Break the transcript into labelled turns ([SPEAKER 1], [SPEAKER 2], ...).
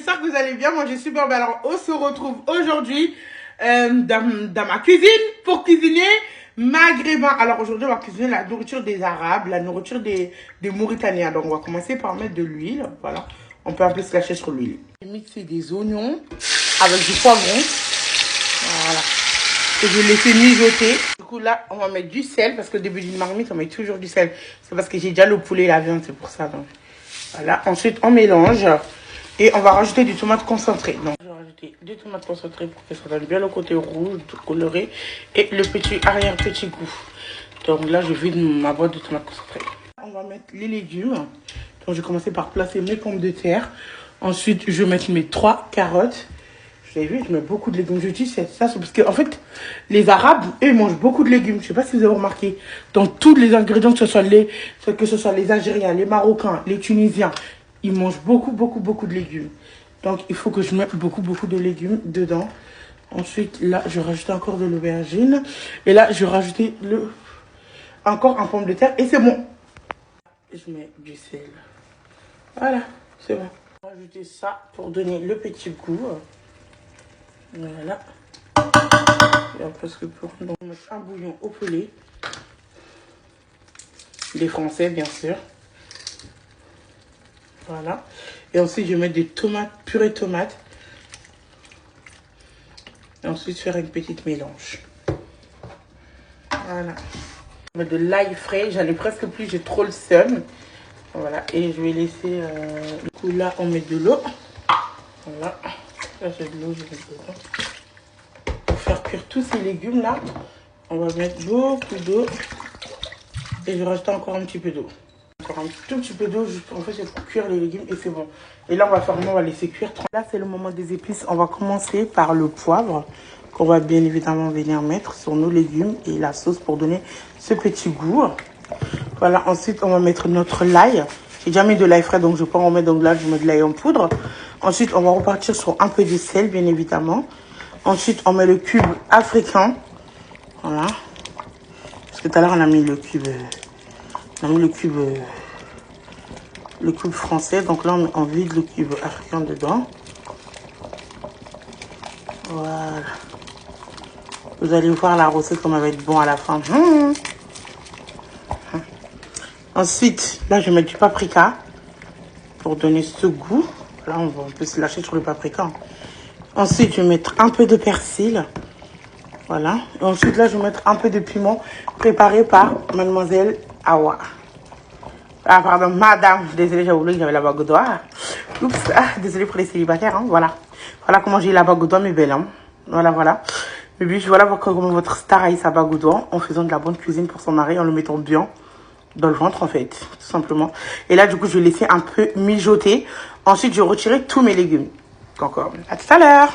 [SPEAKER 1] j'espère que vous allez bien. Moi, je suis super bien. Alors, on se retrouve aujourd'hui dans ma cuisine pour cuisiner maghrébin. Alors, aujourd'hui, on va cuisiner la nourriture des Arabes, la nourriture des Mauritaniens. Donc, on va commencer par mettre de l'huile. Voilà. On peut un peu se lâcher sur l'huile. Mixer des oignons avec du poivron. Voilà. Que je vais laisser mijoter. Du coup, là, on va mettre du sel parce qu'au début d'une marmite, on met toujours du sel. C'est parce que j'ai déjà le poulet et la viande, c'est pour ça. Donc, voilà. Ensuite, on mélange. Et on va rajouter du tomate concentré. Donc, je vais rajouter du tomate concentré pour que ça donne bien le côté rouge, coloré. Et le petit arrière-petit goût. Donc là, je vide ma boîte de tomate concentré. On va mettre les légumes. Donc, je vais commencer par placer mes pommes de terre. Ensuite, je vais mettre mes 3 carottes. Vous avez vu, je mets beaucoup de légumes. Je dis ça, c'est parce que en fait, les Arabes, eux, mangent beaucoup de légumes. Je ne sais pas si vous avez remarqué. Dans tous les ingrédients, que ce soit les Algériens, les Marocains, les Tunisiens, ils mangent beaucoup de légumes. Donc, il faut que je mette beaucoup de légumes dedans. Ensuite, là, je rajoute encore de l'aubergine. Et là, je vais rajouter encore un pomme de terre. Et c'est bon. Je mets du sel. Voilà, c'est bon. Je vais rajouter ça pour donner le petit goût. Voilà. Et parce que pour donc, on va mettre un bouillon au poulet. Les Français, bien sûr. Voilà. Et ensuite, je vais mettre des tomates, purée de tomates. Et ensuite, faire une petite mélange. Voilà. Je vais mettre de l'ail frais. J'en ai presque plus, j'ai trop le seum. Voilà. Et je vais laisser... Du coup, là, on met de l'eau. Voilà. Là, j'ai de l'eau, je vais mettre dedans. Pour faire cuire tous ces légumes-là, on va mettre beaucoup d'eau. Et je vais rajouter encore un petit peu d'eau. Encore un tout petit peu d'eau, juste en fait, c'est pour cuire les légumes et c'est bon. Et là, on va laisser cuire. Là, c'est le moment des épices. On va commencer par le poivre qu'on va bien évidemment venir mettre sur nos légumes et la sauce pour donner ce petit goût. Voilà, ensuite, on va mettre notre l'ail. J'ai déjà mis de l'ail frais, donc je ne vais pas en mettre. Donc là, je mets de l'ail en poudre. Ensuite, on va repartir sur un peu de sel, bien évidemment. Ensuite, on met le cube africain. Voilà. Parce que tout à l'heure, on a mis le cube... le cube français. Donc là, on vide le cube africain dedans. Voilà. Vous allez voir la recette comme elle va être bon à la fin. Ensuite, là, je vais mettre du paprika pour donner ce goût. Là, on peut se lâcher sur le paprika. Ensuite, je vais mettre un peu de persil. Voilà. Et ensuite, là, je vais mettre un peu de piment préparé par Mademoiselle Awa. Ah, pardon, madame. Désolée, j'ai oublié que j'avais la bague au doigt. Oups, désolée pour les célibataires. Hein. Voilà. Voilà comment j'ai la bague au doigt, mes belles. Hein. Voilà. Mais puis, voilà comment votre star a eu sa bague au doigt en faisant de la bonne cuisine pour son mari, en le mettant bien dans le ventre, en fait, tout simplement. Et là, du coup, je vais laisser un peu mijoter. Ensuite, je vais retirer tous mes légumes. Encore. À tout à l'heure.